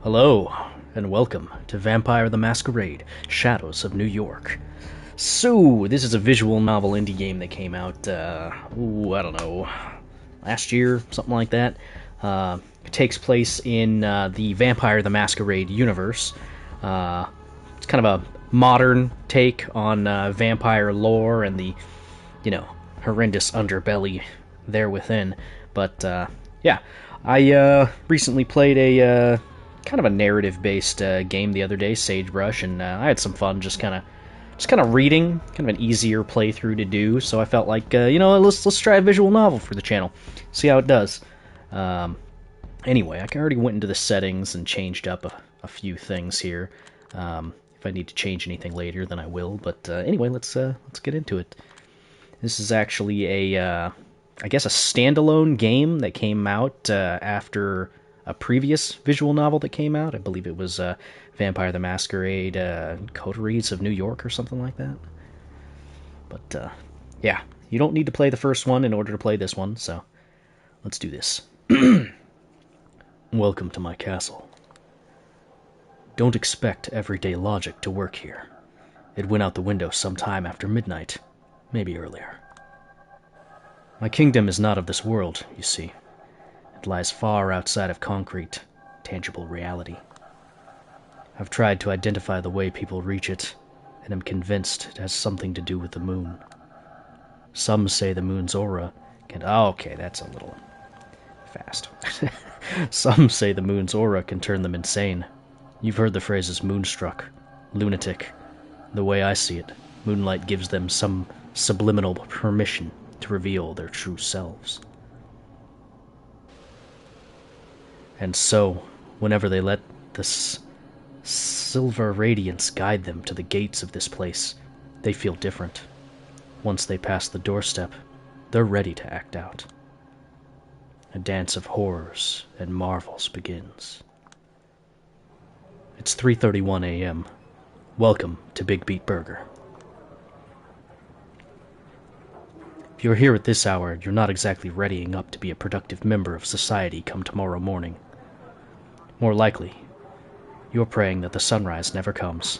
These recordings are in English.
Hello, and welcome to Vampire the Masquerade, Shadows of New York. So, this is a visual novel indie game that came out, I don't know, last year, something like that. It takes place in the Vampire the Masquerade universe. It's kind of a modern take on vampire lore and the, horrendous underbelly there within. But, yeah, I recently played a kind of a narrative-based game the other day, Sagebrush, and I had some fun just kind of reading, kind of an easier playthrough to do. So I felt like, let's try a visual novel for the channel, see how it does. Anyway, I already went into the settings and changed up a few things here. If I need to change anything later, then I will. But anyway, let's get into it. This is actually I guess a standalone game that came out after a previous visual novel that came out. I believe it was Vampire the Masquerade, Coteries of New York or something like that. But yeah, you don't need to play the first one in order to play this one, so let's do this. Welcome to my castle. Don't expect everyday logic to work here. It went out the window sometime after midnight, maybe earlier. My kingdom is not of this world, you see. It lies far outside of concrete, tangible reality. I've tried to identify the way people reach it, and am convinced it has something to do with the moon. Some say the moon's aura can... Oh, okay, that's a little fast. Some say the moon's aura can turn them insane. You've heard the phrases moonstruck, lunatic. The way I see it, moonlight gives them some subliminal permission to reveal their true selves. And so, whenever they let this silver radiance guide them to the gates of this place, they feel different. Once they pass the doorstep, they're ready to act out. A dance of horrors and marvels begins. It's 3:31 a.m. Welcome to Big Beat Burger. If you're here at this hour, you're not exactly readying up to be a productive member of society come tomorrow morning. More likely, you're praying that the sunrise never comes.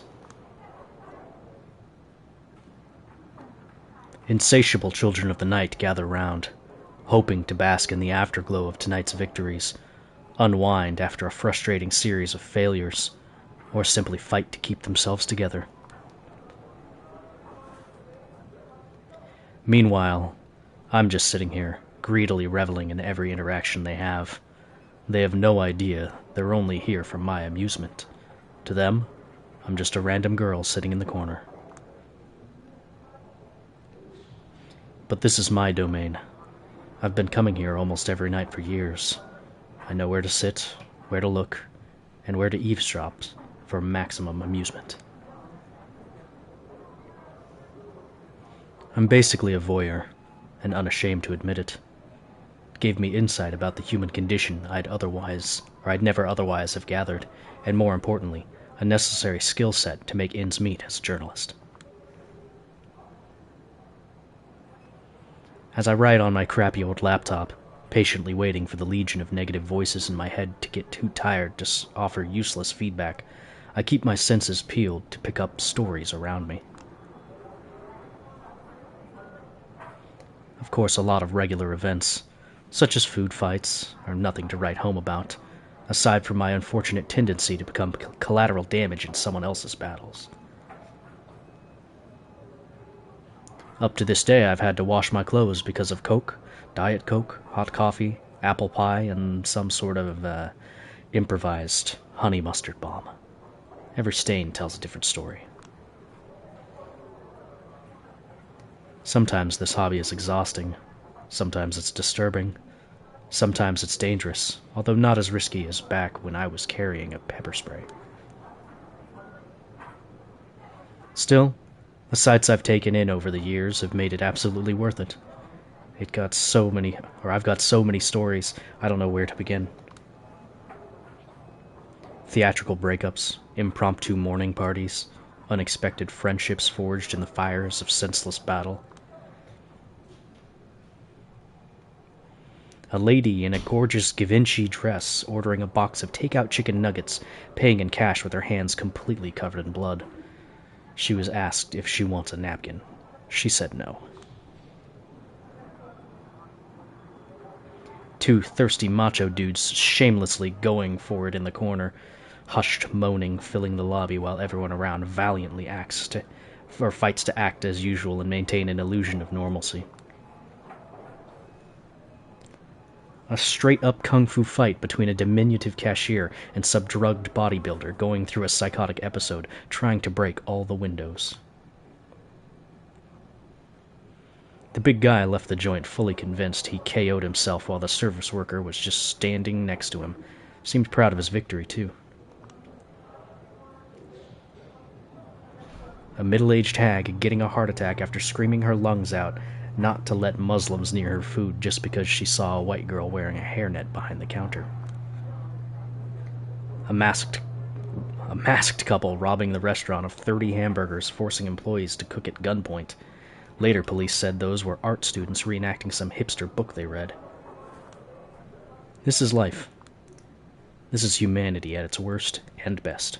Insatiable children of the night gather round, hoping to bask in the afterglow of tonight's victories, unwind after a frustrating series of failures, or simply fight to keep themselves together. Meanwhile, I'm just sitting here, greedily reveling in every interaction they have. They have no idea they're only here for my amusement. To them, I'm just a random girl sitting in the corner. But this is my domain. I've been coming here almost every night for years. I know where to sit, where to look, and where to eavesdrop for maximum amusement. I'm basically a voyeur, and unashamed to admit it. It gave me insight about the human condition I'd never otherwise have gathered, and more importantly, a necessary skill set to make ends meet as a journalist. As I write on my crappy old laptop, patiently waiting for the legion of negative voices in my head to get too tired to offer useless feedback, I keep my senses peeled to pick up stories around me. Of course, a lot of regular events, such as food fights, are nothing to write home about, aside from my unfortunate tendency to become collateral damage in someone else's battles. Up to this day, I've had to wash my clothes because of Coke, Diet Coke, hot coffee, apple pie, and some sort of improvised honey mustard bomb. Every stain tells a different story. Sometimes this hobby is exhausting. Sometimes it's disturbing. Sometimes it's dangerous, although not as risky as back when I was carrying a pepper spray. Still, the sights I've taken in over the years have made it absolutely worth it. I've got so many stories, I don't know where to begin. Theatrical breakups, impromptu morning parties, unexpected friendships forged in the fires of senseless battle. A lady in a gorgeous Givenchy dress ordering a box of takeout chicken nuggets, paying in cash with her hands completely covered in blood. She was asked if she wants a napkin. She said no. Two thirsty macho dudes shamelessly going for it in the corner, hushed moaning filling the lobby while everyone around valiantly fights to act as usual and maintain an illusion of normalcy. A straight-up kung fu fight between a diminutive cashier and subdrugged bodybuilder going through a psychotic episode, trying to break all the windows. The big guy left the joint fully convinced he KO'd himself while the service worker was just standing next to him. Seemed proud of his victory, too. A middle-aged hag getting a heart attack after screaming her lungs out not to let Muslims near her food just because she saw a white girl wearing a hairnet behind the counter. A masked couple robbing the restaurant of 30 hamburgers, forcing employees to cook at gunpoint. Later, police said those were art students reenacting some hipster book they read. This is life. This is humanity at its worst and best.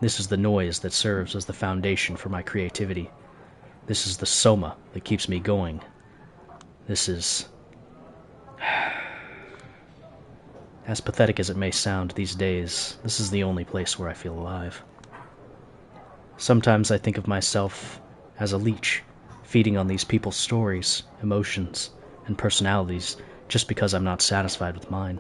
This is the noise that serves as the foundation for my creativity. This is the soma that keeps me going. This is... As pathetic as it may sound these days, this is the only place where I feel alive. Sometimes I think of myself as a leech, feeding on these people's stories, emotions, and personalities just because I'm not satisfied with mine.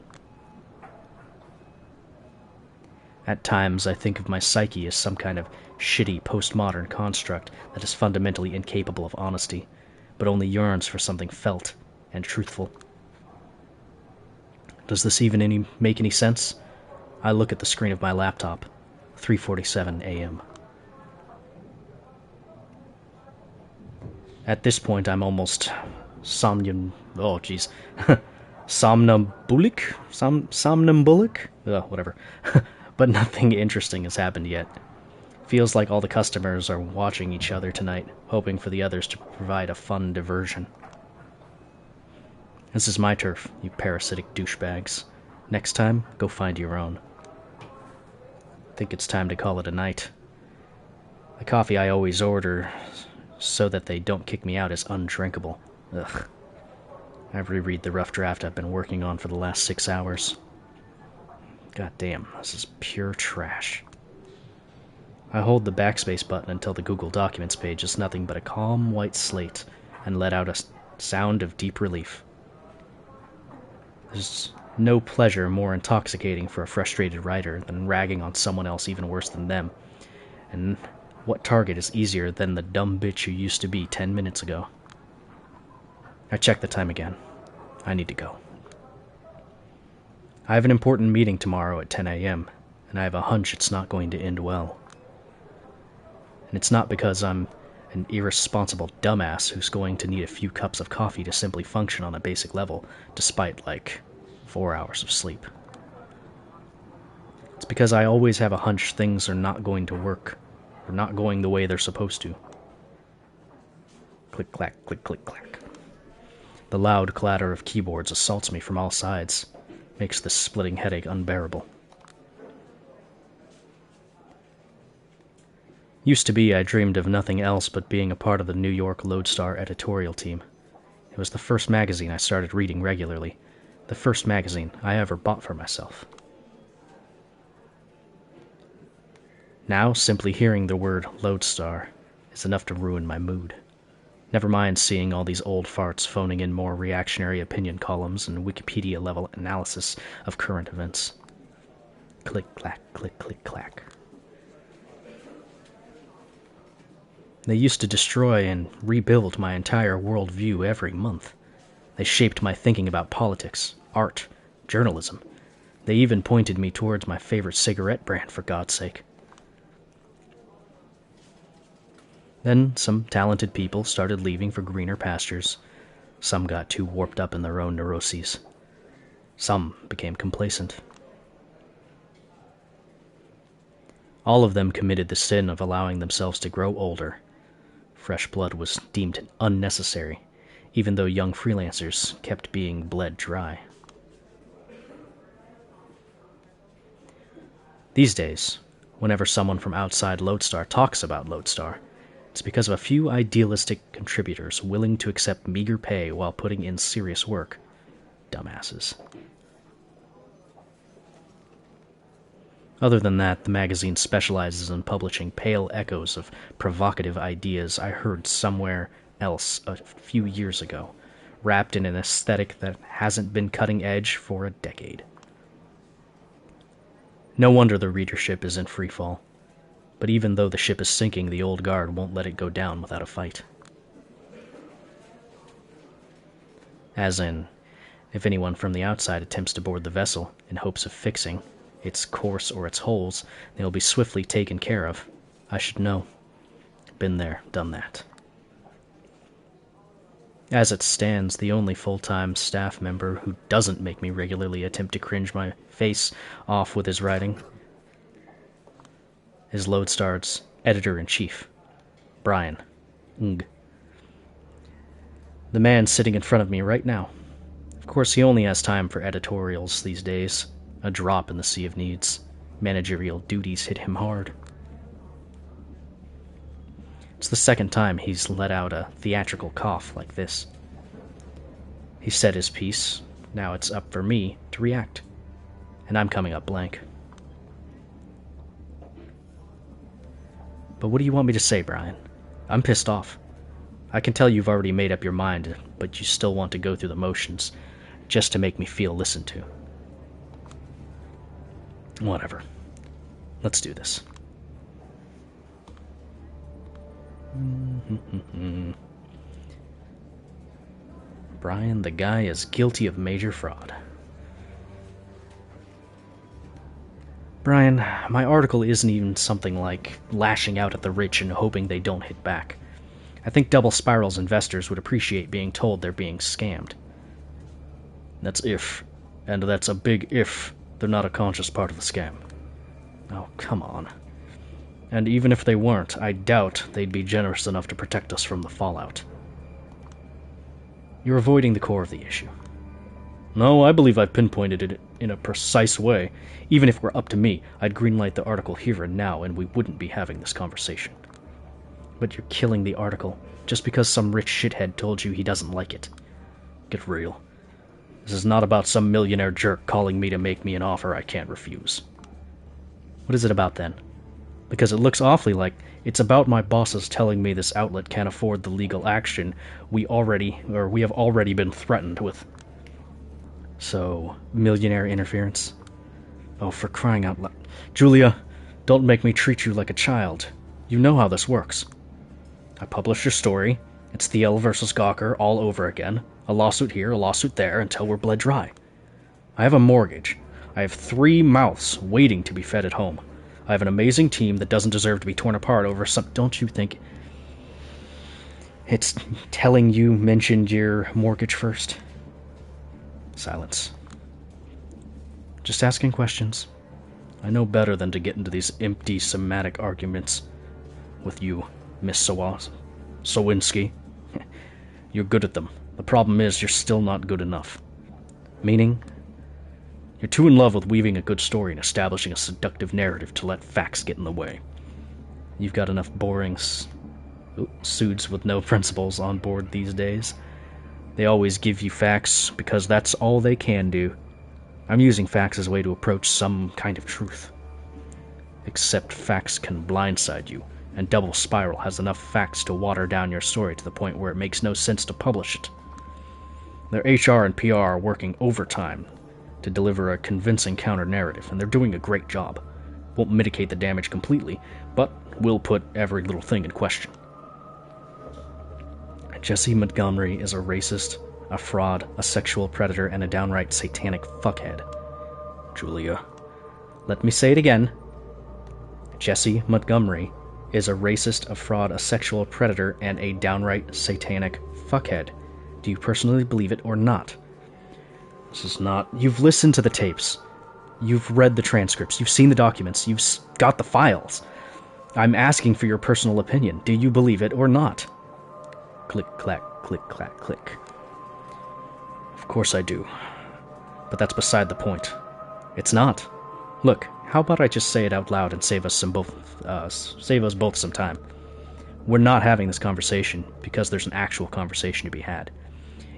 At times, I think of my psyche as some kind of shitty postmodern construct that is fundamentally incapable of honesty, but only yearns for something felt and truthful. Does this even make any sense? I look at the screen of my laptop, 3:47 a.m. At this point, I'm almost somnambulic? Whatever. But nothing interesting has happened yet. Feels like all the customers are watching each other tonight, hoping for the others to provide a fun diversion. This is my turf, you parasitic douchebags. Next time, go find your own. Think it's time to call it a night. The coffee I always order so that they don't kick me out is undrinkable. Ugh. I reread the rough draft I've been working on for the last 6 hours. God damn, this is pure trash. I hold the backspace button until the Google Documents page is nothing but a calm white slate and let out a sound of deep relief. There's no pleasure more intoxicating for a frustrated writer than ragging on someone else even worse than them. And what target is easier than the dumb bitch you used to be 10 minutes ago? I check the time again. I need to go. I have an important meeting tomorrow at 10 a.m., and I have a hunch it's not going to end well. And it's not because I'm an irresponsible dumbass who's going to need a few cups of coffee to simply function on a basic level, despite, 4 hours of sleep. It's because I always have a hunch things are not going to work, or not going the way they're supposed to. Click-clack, click-click-clack. The loud clatter of keyboards assaults me from all sides, makes this splitting headache unbearable. Used to be I dreamed of nothing else but being a part of the New York Lodestar editorial team. It was the first magazine I started reading regularly, the first magazine I ever bought for myself. Now, simply hearing the word Lodestar is enough to ruin my mood. Never mind seeing all these old farts phoning in more reactionary opinion columns and Wikipedia-level analysis of current events. Click-clack, click-click-clack. They used to destroy and rebuild my entire worldview every month. They shaped my thinking about politics, art, journalism. They even pointed me towards my favorite cigarette brand, for God's sake. Then some talented people started leaving for greener pastures. Some got too warped up in their own neuroses. Some became complacent. All of them committed the sin of allowing themselves to grow older. Fresh blood was deemed unnecessary, even though young freelancers kept being bled dry. These days, whenever someone from outside Lodestar talks about Lodestar, it's because of a few idealistic contributors willing to accept meager pay while putting in serious work. Dumbasses. Other than that, the magazine specializes in publishing pale echoes of provocative ideas I heard somewhere else a few years ago, wrapped in an aesthetic that hasn't been cutting edge for a decade. No wonder the readership is in freefall. But even though the ship is sinking, the old guard won't let it go down without a fight. As in, if anyone from the outside attempts to board the vessel in hopes of fixing its course or its holes, they will be swiftly taken care of. I should know. Been there, done that. As it stands, the only full-time staff member who doesn't make me regularly attempt to cringe my face off with his writing is Lodestar's editor-in-chief, Brian Ng. The man sitting in front of me right now. Of course, he only has time for editorials these days. A drop in the sea of needs. Managerial duties hit him hard. It's the second time he's let out a theatrical cough like this. He said his piece. Now it's up for me to react. And I'm coming up blank. But what do you want me to say, Brian? I'm pissed off. I can tell you've already made up your mind, but you still want to go through the motions, just to make me feel listened to. Whatever. Let's do this. Brian, the guy is guilty of major fraud. Brian, my article isn't even something like lashing out at the rich and hoping they don't hit back. I think Double Spiral's investors would appreciate being told they're being scammed. That's if, and that's a big if, they're not a conscious part of the scam. Oh, come on. And even if they weren't, I doubt they'd be generous enough to protect us from the fallout. You're avoiding the core of the issue. No, I believe I've pinpointed it in a precise way. Even if it were up to me, I'd greenlight the article here and now, and we wouldn't be having this conversation. But you're killing the article, just because some rich shithead told you he doesn't like it. Get real. This is not about some millionaire jerk calling me to make me an offer I can't refuse. What is it about, then? Because it looks awfully like it's about my bosses telling me this outlet can't afford the legal action we have already been threatened with. So, millionaire interference? Oh, for crying out loud. Julia, don't make me treat you like a child. You know how this works. I publish your story. It's Thiel versus Gawker all over again. A lawsuit here, a lawsuit there, until we're bled dry. I have a mortgage. I have 3 mouths waiting to be fed at home. I have an amazing team that doesn't deserve to be torn apart over some... Don't you think it's telling you mentioned your mortgage first? Silence. Just asking questions. I know better than to get into these empty semantic arguments with you, Miss Sawinski. You're good at them. The problem is you're still not good enough. Meaning? You're too in love with weaving a good story and establishing a seductive narrative to let facts get in the way. You've got enough boring suits with no principles on board these days. They always give you facts because that's all they can do. I'm using facts as a way to approach some kind of truth. Except facts can blindside you, and Double Spiral has enough facts to water down your story to the point where it makes no sense to publish it. Their HR and PR are working overtime to deliver a convincing counter-narrative, and they're doing a great job. Won't mitigate the damage completely, but will put every little thing in question. Jesse Montgomery is a racist, a fraud, a sexual predator, and a downright satanic fuckhead. Julia, let me say it again. Jesse Montgomery is a racist, a fraud, a sexual predator, and a downright satanic fuckhead. Do you personally believe it or not? This is not... You've listened to the tapes. You've read the transcripts. You've seen the documents. You've got the files. I'm asking for your personal opinion. Do you believe it or not? Click, clack, Click, clack, click. Of course I do. But that's beside the point. It's not. Look, how about I just say it out loud and save us both some time? We're not having this conversation because there's an actual conversation to be had.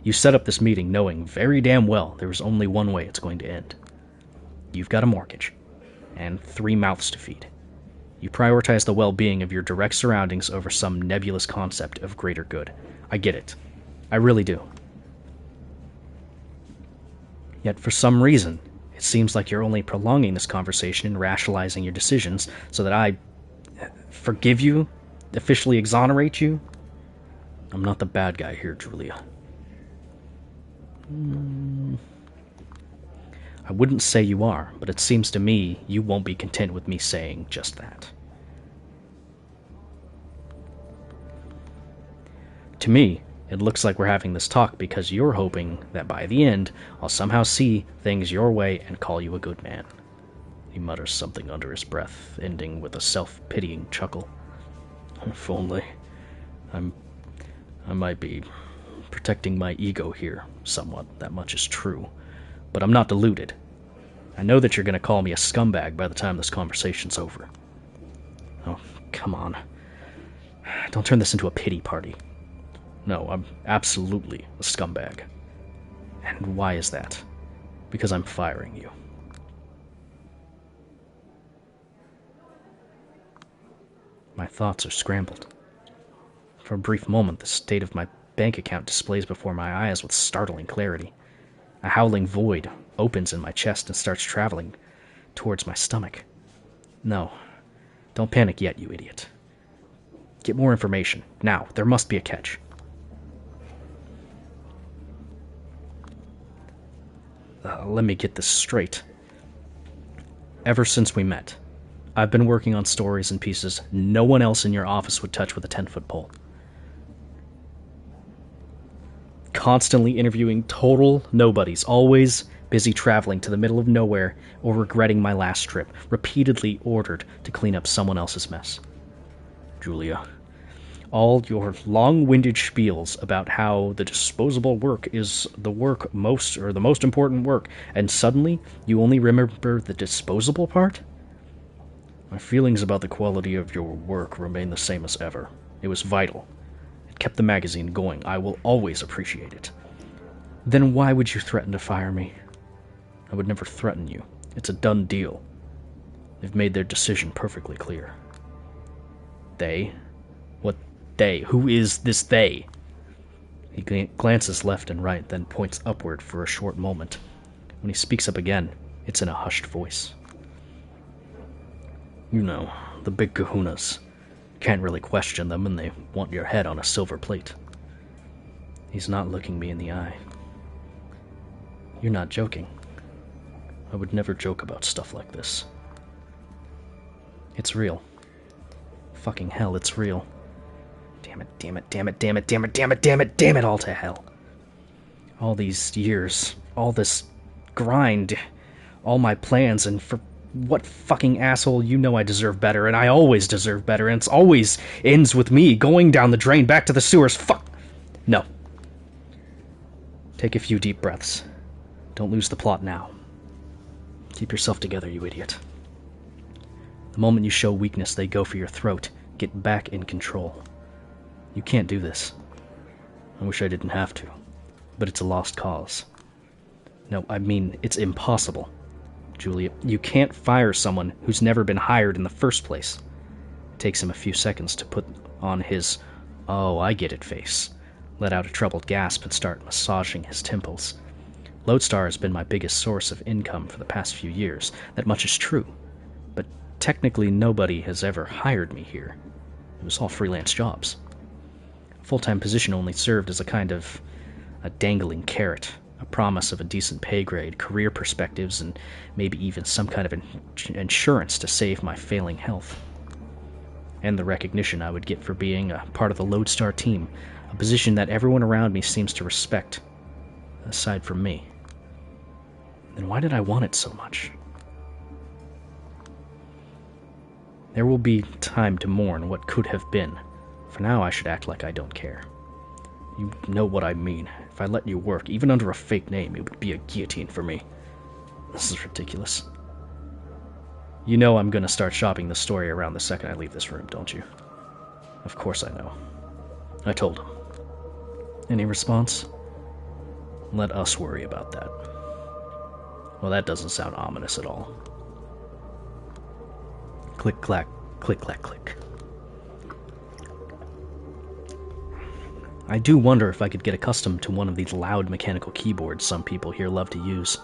You set up this meeting knowing very damn well there is only one way it's going to end. You've got a mortgage, and 3 mouths to feed. You prioritize the well-being of your direct surroundings over some nebulous concept of greater good. I get it. I really do. Yet for some reason, it seems like you're only prolonging this conversation and rationalizing your decisions so that I forgive you, officially exonerate you. I'm not the bad guy here, Julia. I wouldn't say you are, but it seems to me you won't be content with me saying just that. To me, it looks like we're having this talk because you're hoping that by the end, I'll somehow see things your way and call you a good man. He mutters something under his breath, ending with a self-pitying chuckle. If only. I might be protecting my ego here somewhat, that much is true. But I'm not deluded. I know that you're going to call me a scumbag by the time this conversation's over. Oh, come on. Don't turn this into a pity party. No, I'm absolutely a scumbag. And why is that? Because I'm firing you. My thoughts are scrambled. For a brief moment, the state of my bank account displays before my eyes with startling clarity. A howling void opens in my chest and starts traveling towards my stomach. No, don't panic yet, you idiot. Get more information. Now, there must be a catch. Let me get this straight. Ever since we met, I've been working on stories and pieces no one else in your office would touch with a 10-foot pole. Constantly interviewing total nobodies, always busy traveling to the middle of nowhere or regretting my last trip, repeatedly ordered to clean up someone else's mess. Julia, all your long-winded spiels about how the disposable work is the most important work, and suddenly you only remember the disposable part? My feelings about the quality of your work remain the same as ever. It was vital. It kept the magazine going. I will always appreciate it. Then why would you threaten to fire me? I would never threaten you. It's a done deal. They've made their decision perfectly clear. They? What they? Who is this they? He glances left and right, then points upward for a short moment. When he speaks up again, it's in a hushed voice. You know, the big kahunas. Can't really question them, and they want your head on a silver plate. He's not looking me in the eye. You're not joking. I would never joke about stuff like this. It's real. Fucking hell, it's real. Damn it, damn it, damn it, damn it, damn it, damn it, damn it, damn it all to hell. All these years, all this grind, all my plans, and for what fucking asshole? You know I deserve better, and I always deserve better, and it's always ends with me going down the drain back to the sewers. Fuck! No. Take a few deep breaths. Don't lose the plot now. Keep yourself together, you idiot. The moment you show weakness, they go for your throat. Get back in control. You can't do this. I wish I didn't have to, but it's a lost cause. No, I mean, it's impossible. Julia, you can't fire someone who's never been hired in the first place. It takes him a few seconds to put on his, oh, I get it face, let out a troubled gasp and start massaging his temples. Lodestar has been my biggest source of income for the past few years. That much is true. But technically nobody has ever hired me here. It was all freelance jobs. A full-time position only served as a kind of a dangling carrot, a promise of a decent pay grade, career perspectives, and maybe even some kind of insurance to save my failing health. And the recognition I would get for being a part of the Lodestar team, a position that everyone around me seems to respect, aside from me. Then why did I want it so much? There will be time to mourn what could have been. For now, I should act like I don't care. You know what I mean. If I let you work, even under a fake name, it would be a guillotine for me. This is ridiculous. You know I'm gonna start shopping the story around the second I leave this room, don't you? Of course I know. I told him. Any response? Let us worry about that. Well, that doesn't sound ominous at all. Click, clack, click, clack, click. I do wonder if I could get accustomed to one of these loud mechanical keyboards some people here love to use.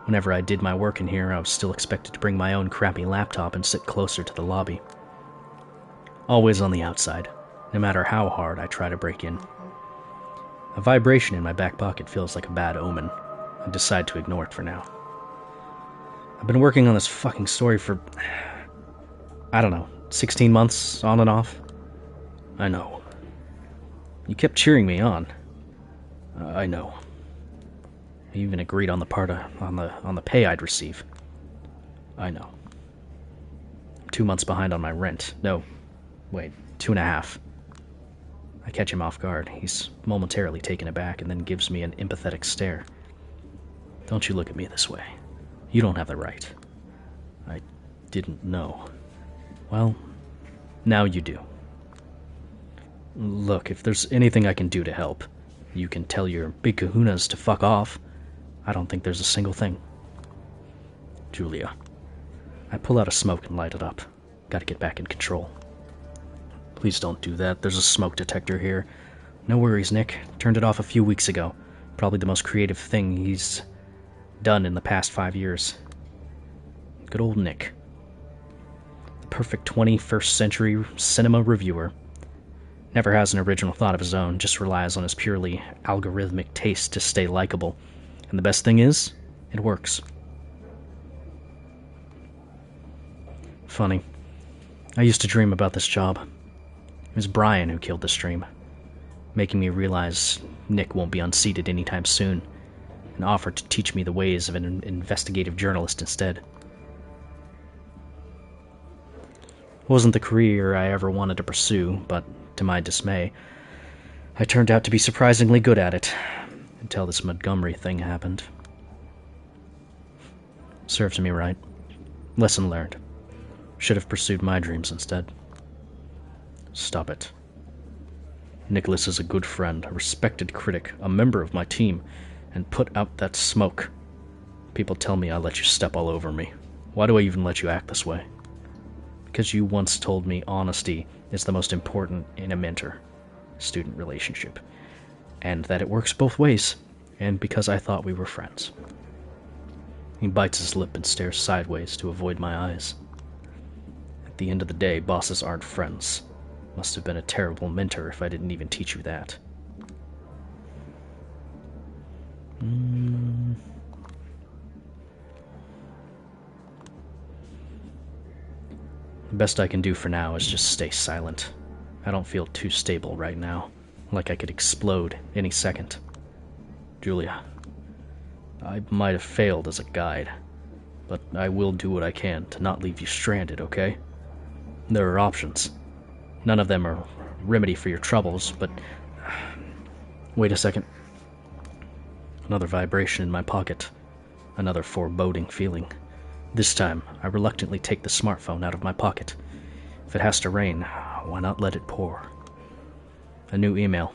Whenever I did my work in here, I was still expected to bring my own crappy laptop and sit closer to the lobby. Always on the outside, no matter how hard I try to break in. A vibration in my back pocket feels like a bad omen. I decide to ignore it for now. I've been working on this fucking story for, I don't know, 16 months, on and off? I know. You kept cheering me on. I know. I even agreed on the part on the pay I'd receive. I know. I'm 2 months behind on my rent. No, wait, 2.5. I catch him off guard. He's momentarily taken aback and then gives me an empathetic stare. Don't you look at me this way. You don't have the right. I didn't know. Well, now you do. Look, if there's anything I can do to help, you can tell your big kahunas to fuck off. I don't think there's a single thing. Julia. I pull out a smoke and light it up. Gotta get back in control. Please don't do that. There's a smoke detector here. No worries, Nick. Turned it off a few weeks ago. Probably the most creative thing he's done in the past 5 years. Good old Nick. The perfect 21st century cinema reviewer. Never has an original thought of his own, just relies on his purely algorithmic taste to stay likable. And the best thing is, it works. Funny. I used to dream about this job. It was Brian who killed this dream, making me realize Nick won't be unseated anytime soon, and offered to teach me the ways of an investigative journalist instead. It wasn't the career I ever wanted to pursue, but to my dismay, I turned out to be surprisingly good at it, until this Montgomery thing happened. Serves me right. Lesson learned. Should have pursued my dreams instead. Stop it. Nicholas is a good friend, a respected critic, a member of my team, and put out that smoke. People tell me I let you step all over me. Why do I even let you act this way? Because you once told me honesty is the most important in a mentor-student relationship, and that it works both ways, and because I thought we were friends. He bites his lip and stares sideways to avoid my eyes. At the end of the day, bosses aren't friends. Must have been a terrible mentor if I didn't even teach you that. The best I can do for now is just stay silent. I don't feel too stable right now, like I could explode any second. Julia, I might have failed as a guide, but I will do what I can to not leave you stranded, okay? There are options. None of them are a remedy for your troubles, but... Wait a second. Another vibration in my pocket. Another foreboding feeling. This time, I reluctantly take the smartphone out of my pocket. If it has to rain, why not let it pour? A new email.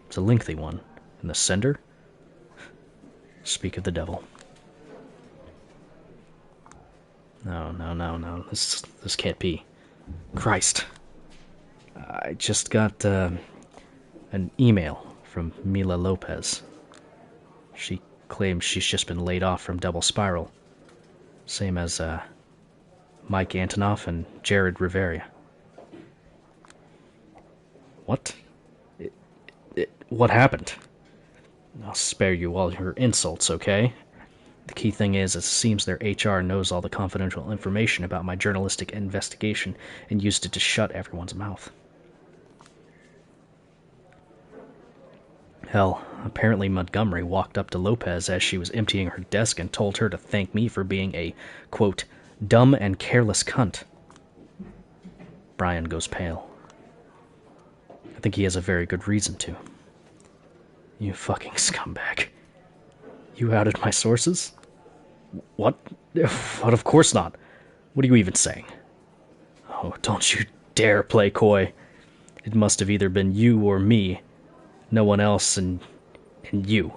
It's a lengthy one. And the sender? Speak of the devil. No. This can't be. Christ. I just got an email from Mila Lopez. She claims she's just been laid off from Double Spiral. Same as Mike Antonoff and Jared Rivera. What? What happened? I'll spare you all your insults, okay? The key thing is, it seems their HR knows all the confidential information about my journalistic investigation and used it to shut everyone's mouth. Hell, apparently Montgomery walked up to Lopez as she was emptying her desk and told her to thank me for being a, quote, dumb and careless cunt. Brian goes pale. I think he has a very good reason to. You fucking scumbag. You outed my sources? What? What, of course not. What are you even saying? Oh, don't you dare play coy. It must have either been you or me. No one else and you.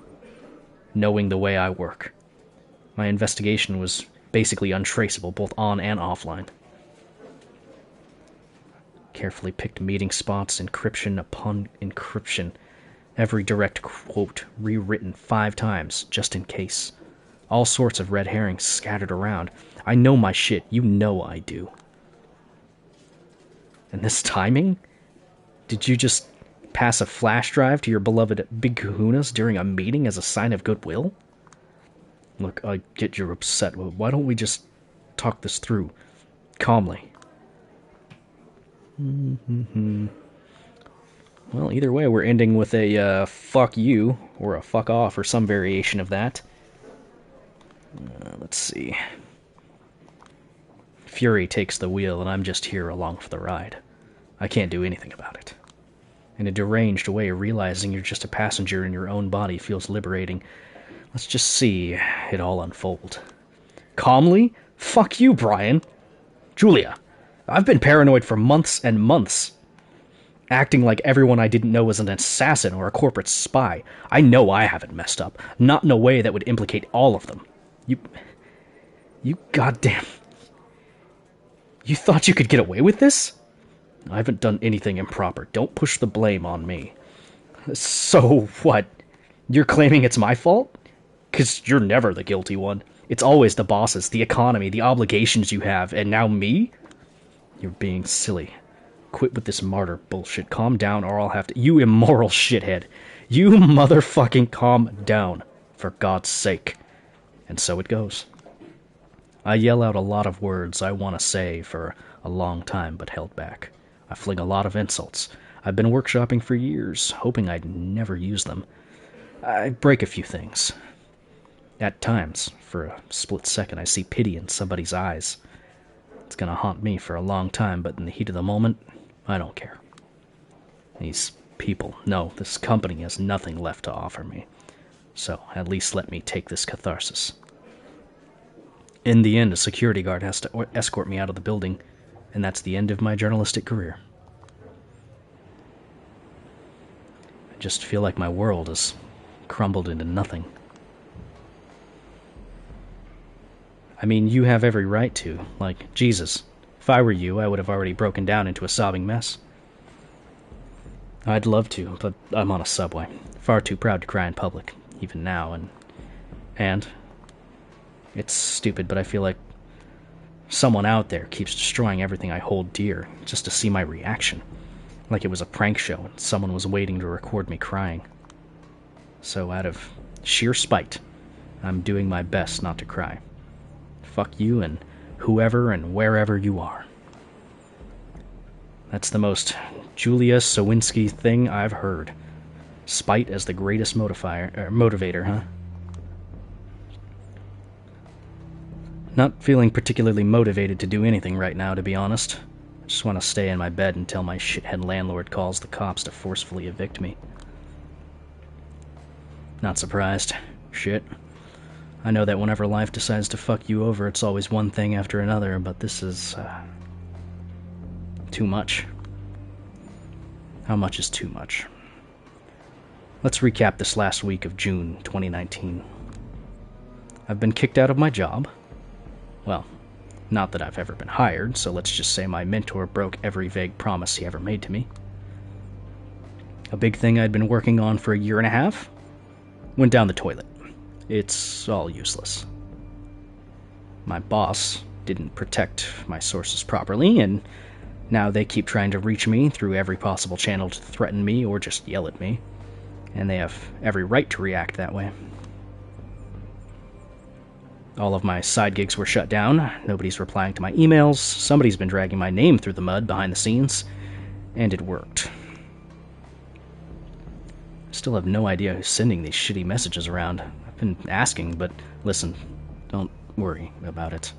Knowing the way I work. My investigation was basically untraceable, both on and offline. Carefully picked meeting spots, encryption upon encryption. Every direct quote rewritten 5 times, just in case. All sorts of red herrings scattered around. I know my shit, you know I do. And this timing? Did you just pass a flash drive to your beloved Big Kahunas during a meeting as a sign of goodwill? Look, I get you're upset. Why don't we just talk this through? Calmly. Well, either way, we're ending with a fuck you, or a fuck off, or some variation of that. Let's see. Fury takes the wheel, and I'm just here along for the ride. I can't do anything about it. In a deranged way, realizing you're just a passenger in your own body feels liberating. Let's just see it all unfold. Calmly? Fuck you, Brian. Julia, I've been paranoid for months and months. Acting like everyone I didn't know was an assassin or a corporate spy. I know I haven't messed up. Not in a way that would implicate all of them. You goddamn... You thought you could get away with this? I haven't done anything improper. Don't push the blame on me. So what? You're claiming it's my fault? 'Cause you're never the guilty one. It's always the bosses, the economy, the obligations you have, and now me? You're being silly. Quit with this martyr bullshit. Calm down or I'll have to... You immoral shithead. You motherfucking calm down. For God's sake. And so it goes. I yell out a lot of words I want to say for a long time, but held back. I fling a lot of insults. I've been workshopping for years, hoping I'd never use them. I break a few things. At times, for a split second, I see pity in somebody's eyes. It's gonna haunt me for a long time, but in the heat of the moment, I don't care. These people, no, this company has nothing left to offer me. So, at least let me take this catharsis. In the end, a security guard has to escort me out of the building, and that's the end of my journalistic career. I just feel like my world has crumbled into nothing. I mean, you have every right to. Like, Jesus. If I were you, I would have already broken down into a sobbing mess. I'd love to, but I'm on a subway. Far too proud to cry in public, even now, and... It's stupid, but I feel like someone out there keeps destroying everything I hold dear, just to see my reaction. Like it was a prank show, and someone was waiting to record me crying. So out of sheer spite, I'm doing my best not to cry. Fuck you and whoever and wherever you are. That's the most Julia Sawinski thing I've heard. Spite as the greatest motivator, huh? Not feeling particularly motivated to do anything right now, to be honest. I just want to stay in my bed until my shithead landlord calls the cops to forcefully evict me. Not surprised. Shit. I know that whenever life decides to fuck you over, it's always one thing after another, but this is, too much. How much is too much? Let's recap this last week of June 2019. I've been kicked out of my job. Well, not that I've ever been hired, so let's just say my mentor broke every vague promise he ever made to me. A big thing I'd been working on for a year and a half went down the toilet. It's all useless. My boss didn't protect my sources properly, and now they keep trying to reach me through every possible channel to threaten me or just yell at me, and they have every right to react that way. All of my side gigs were shut down, nobody's replying to my emails, somebody's been dragging my name through the mud behind the scenes, and it worked. I still have no idea who's sending these shitty messages around. I've been asking, but listen, don't worry about it.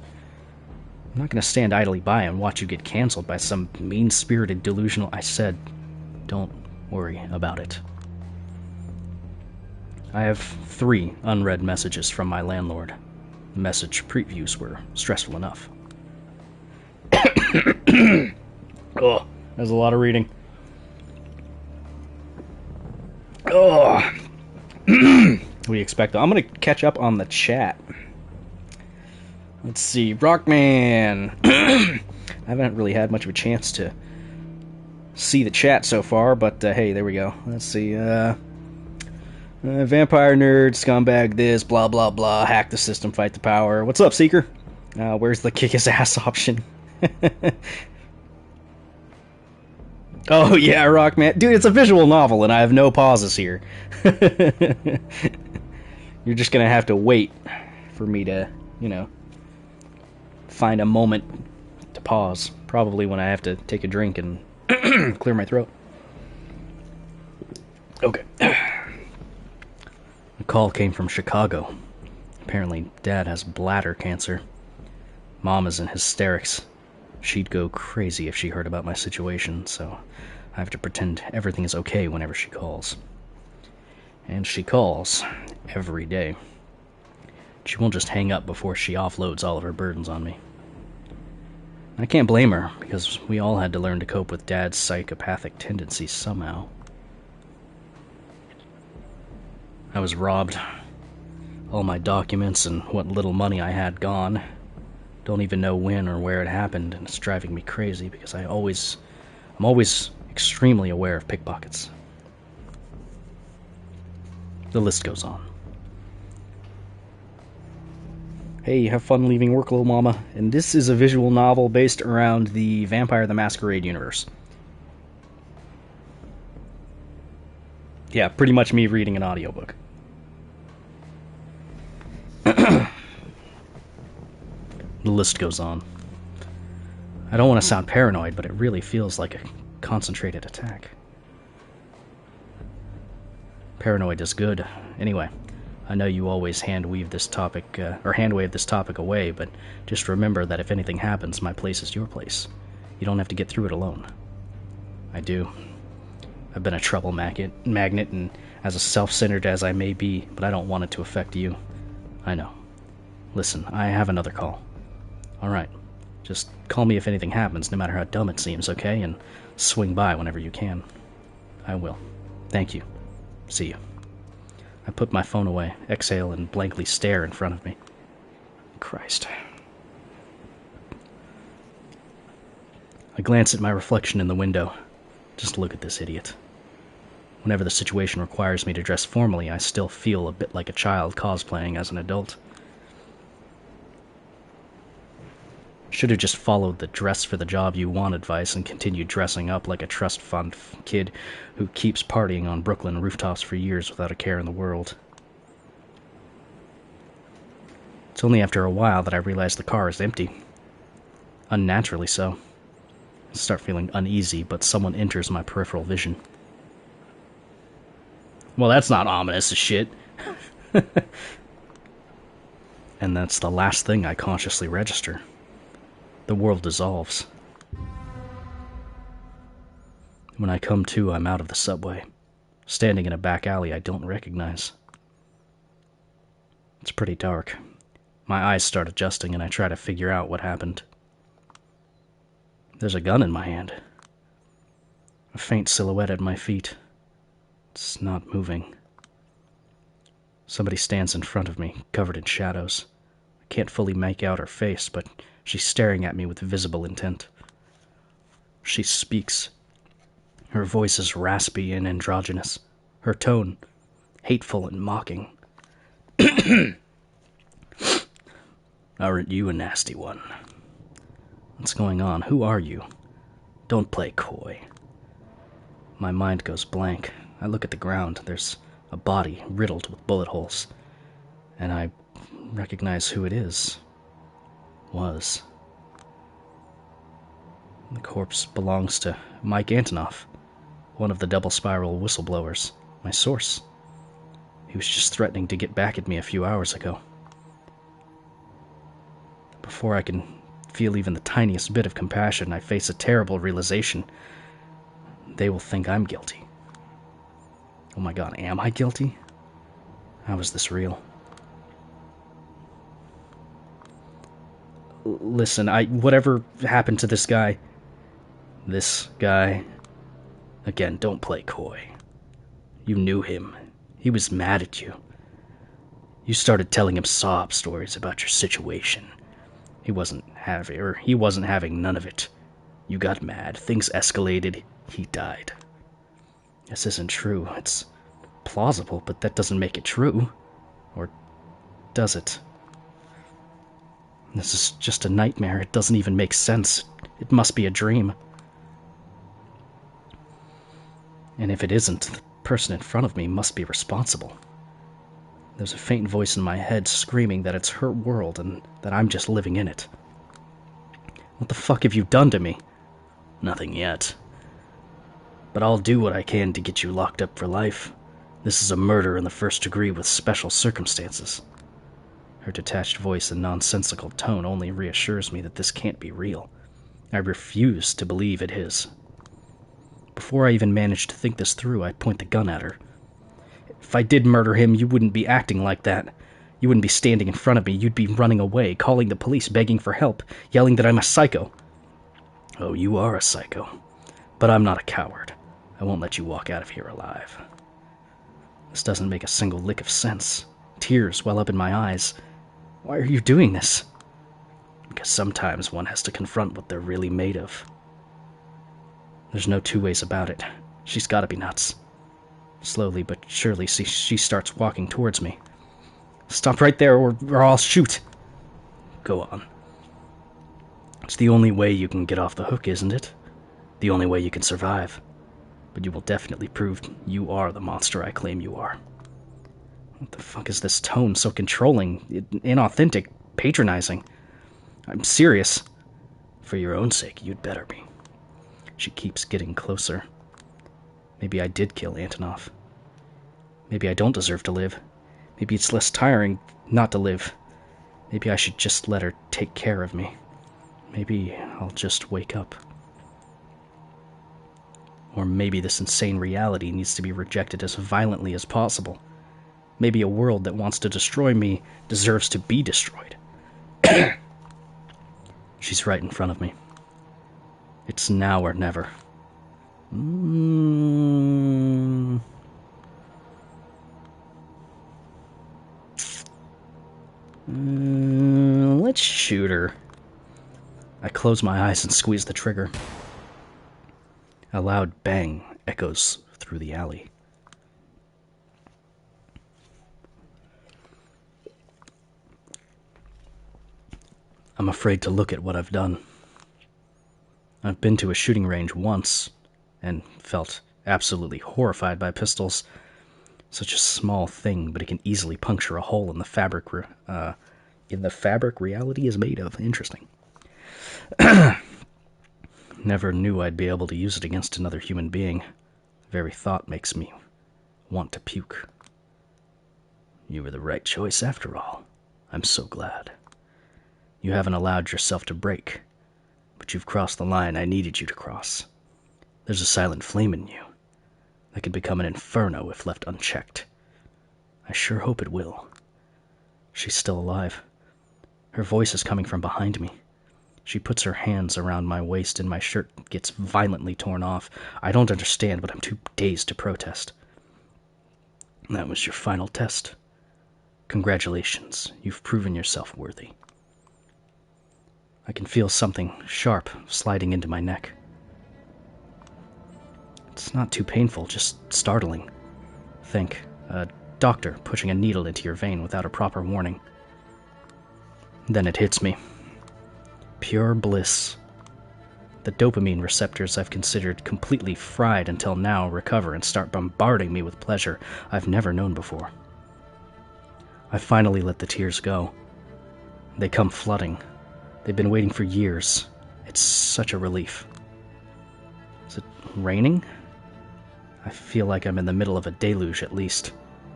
I'm not gonna stand idly by and watch you get canceled by some mean-spirited delusional... I said, don't worry about it. I have 3 unread messages from my landlord. The message previews were stressful enough. Oh, there's a lot of reading. Oh, what do you expect? I'm gonna catch up on the chat. Let's see, Rockman. I haven't really had much of a chance to see the chat so far, but hey, there we go. Let's see. Vampire nerd, scumbag, this, blah blah blah. Hack the system, fight the power. What's up, Seeker? Where's the kick his ass option? Oh yeah, Rockman. Dude, it's a visual novel, and I have no pauses here. You're just gonna have to wait for me to, find a moment to pause. Probably when I have to take a drink and clear my throat. Okay. The call came from Chicago. Apparently, Dad has bladder cancer. Mom is in hysterics. She'd go crazy if she heard about my situation, so I have to pretend everything is okay whenever she calls. And she calls every day. She won't just hang up before she offloads all of her burdens on me. I can't blame her, because we all had to learn to cope with Dad's psychopathic tendencies somehow. I was robbed. All my documents and what little money I had gone. Don't even know when or where it happened, and it's driving me crazy because I'm always extremely aware of pickpockets. The list goes on. Hey, have fun leaving work, little mama. And this is a visual novel based around the Vampire the Masquerade universe. Yeah, pretty much me reading an audiobook. The list goes on. I don't want to sound paranoid, but it really feels like a concentrated attack. Paranoid is good. Anyway, I know you always hand-wave this topic away, but just remember that if anything happens, my place is your place. You don't have to get through it alone. I do. I've been a trouble magnet, and as self-centered as I may be, but I don't want it to affect you. I know. Listen, I have another call. Alright. Just call me if anything happens, no matter how dumb it seems, okay? And swing by whenever you can. I will. Thank you. See you. I put my phone away, exhale, and blankly stare in front of me. Christ. I glance at my reflection in the window. Just look at this idiot. Whenever the situation requires me to dress formally, I still feel a bit like a child cosplaying as an adult. Should have just followed the dress for the job you want advice and continued dressing up like a trust fund kid who keeps partying on Brooklyn rooftops for years without a care in the world. It's only after a while that I realize the car is empty. Unnaturally so. I start feeling uneasy, but someone enters my peripheral vision. Well, that's not ominous as shit. And that's the last thing I consciously register. The world dissolves. When I come to, I'm out of the subway, standing in a back alley I don't recognize. It's pretty dark. My eyes start adjusting and I try to figure out what happened. There's a gun in my hand. A faint silhouette at my feet. It's not moving. Somebody stands in front of me, covered in shadows. I can't fully make out her face, but she's staring at me with visible intent. She speaks. Her voice is raspy and androgynous. Her tone, hateful and mocking. Aren't you a nasty one? What's going on? Who are you? Don't play coy. My mind goes blank. I look at the ground. There's a body riddled with bullet holes. And I recognize who it is. Was. The corpse belongs to Mike Antonoff, one of the double spiral whistleblowers, my source. He was just threatening to get back at me a few hours ago. Before I can feel even the tiniest bit of compassion, I face a terrible realization. They will think I'm guilty. Oh my god, am I guilty? How is this real? Listen, whatever happened to this guy... This guy... Again, don't play coy. You knew him. He was mad at you. You started telling him sob stories about your situation. He wasn't having none of it. You got mad, things escalated, he died. This isn't true. It's plausible, but that doesn't make it true. Or does it? This is just a nightmare. It doesn't even make sense. It must be a dream. And if it isn't, the person in front of me must be responsible. There's a faint voice in my head screaming that it's her world and that I'm just living in it. What the fuck have you done to me? Nothing yet. But I'll do what I can to get you locked up for life. This is a murder in the first degree with special circumstances. Her detached voice and nonsensical tone only reassures me that this can't be real. I refuse to believe it is. Before I even manage to think this through, I point the gun at her. If I did murder him, you wouldn't be acting like that. You wouldn't be standing in front of me. You'd be running away, calling the police, begging for help, yelling that I'm a psycho. Oh, you are a psycho. But I'm not a coward. I won't let you walk out of here alive. This doesn't make a single lick of sense. Tears well up in my eyes. Why are you doing this? Because sometimes one has to confront what they're really made of. There's no two ways about it. She's gotta be nuts. Slowly but surely, she starts walking towards me. Stop right there or I'll shoot. Go on. It's the only way you can get off the hook, isn't it? The only way you can survive. But you will definitely prove you are the monster I claim you are. What the fuck is this tone? So controlling, inauthentic, patronizing. I'm serious. For your own sake, you'd better be. She keeps getting closer. Maybe I did kill Antonov. Maybe I don't deserve to live. Maybe it's less tiring not to live. Maybe I should just let her take care of me. Maybe I'll just wake up. Or maybe this insane reality needs to be rejected as violently as possible. Maybe a world that wants to destroy me deserves to be destroyed. She's right in front of me. It's now or never. Let's shoot her. I close my eyes and squeeze the trigger. A loud bang echoes through the alley. I'm afraid to look at what I've done. I've been to a shooting range once and felt absolutely horrified by pistols. Such a small thing, but it can easily puncture a hole in the fabric. Reality is made of. Interesting. Never knew I'd be able to use it against another human being. The very thought makes me want to puke. You were the right choice after all. I'm so glad. You haven't allowed yourself to break, but you've crossed the line I needed you to cross. There's a silent flame in you that could become an inferno if left unchecked. I sure hope it will. She's still alive. Her voice is coming from behind me. She puts her hands around my waist and my shirt gets violently torn off. I don't understand, but I'm too dazed to protest. That was your final test. Congratulations, you've proven yourself worthy. I can feel something sharp sliding into my neck. It's not too painful, just startling. Think, a doctor pushing a needle into your vein without a proper warning. Then it hits me. Pure bliss. The dopamine receptors I've considered completely fried until now recover and start bombarding me with pleasure I've never known before. I finally let the tears go. They come flooding. They've been waiting for years. It's such a relief. Is it raining? I feel like I'm in the middle of a deluge at least,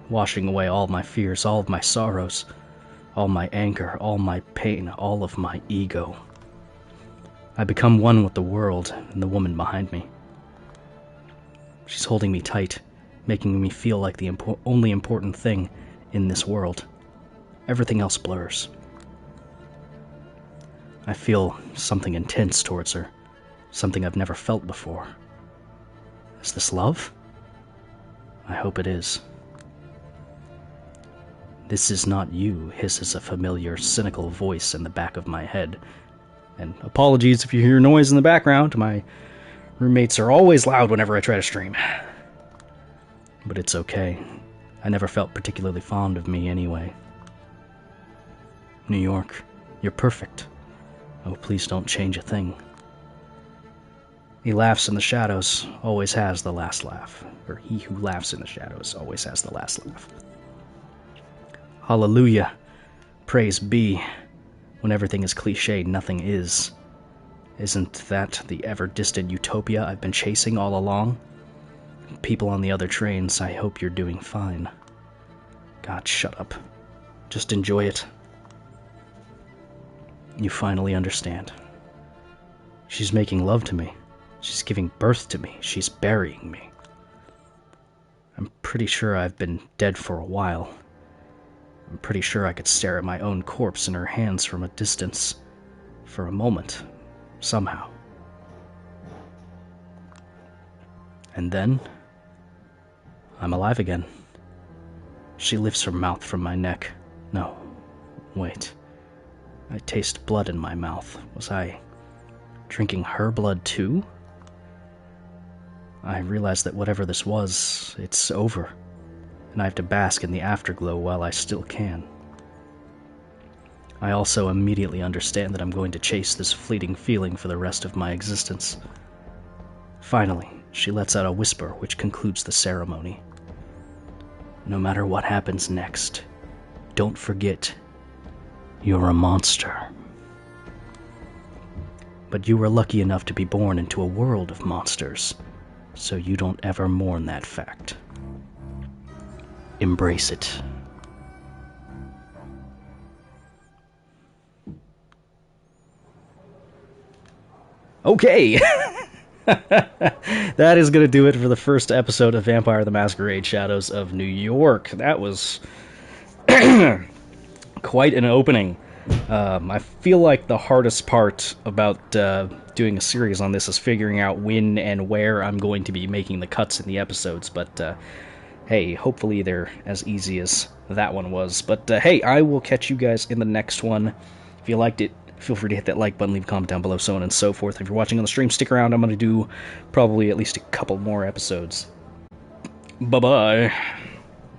washing away all my fears, all of my sorrows, all my anger, all my pain, all of my ego. I become one with the world and the woman behind me. She's holding me tight, making me feel like the only important thing in this world. Everything else blurs. I feel something intense towards her, something I've never felt before. Is this love? I hope it is. This is not you, hisses a familiar, cynical voice in the back of my head. And apologies if you hear noise in the background, my roommates are always loud whenever I try to stream. But it's okay. I never felt particularly fond of me anyway. New York, you're perfect. Oh, please don't change a thing. He laughs in the shadows, always has the last laugh. Or he who laughs in the shadows always has the last laugh. Hallelujah. Praise be. When everything is cliched, nothing is. Isn't that the ever-distant utopia I've been chasing all along? People on the other trains, I hope you're doing fine. God, shut up. Just enjoy it. You finally understand. She's making love to me. She's giving birth to me. She's burying me. I'm pretty sure I've been dead for a while. I'm pretty sure I could stare at my own corpse in her hands from a distance. For a moment. Somehow. And then, I'm alive again. She lifts her mouth from my neck. No, wait. I taste blood in my mouth. Was I drinking her blood too? I realize that whatever this was, it's over, and I have to bask in the afterglow while I still can. I also immediately understand that I'm going to chase this fleeting feeling for the rest of my existence. Finally, she lets out a whisper which concludes the ceremony. No matter what happens next, don't forget, you're a monster. But you were lucky enough to be born into a world of monsters, so you don't ever mourn that fact. Embrace it. Okay! That is going to do it for the first episode of Vampire the Masquerade Shadows of New York. That was quite an opening. I feel like the hardest part about doing a series on this is figuring out when and where I'm going to be making the cuts in the episodes, but hey, hopefully they're as easy as that one was. But hey, I will catch you guys in the next one. If you liked it, feel free to hit that like button, leave a comment down below, so on and so forth. If you're watching on the stream, stick around. I'm going to do probably at least a couple more episodes. Bye-bye.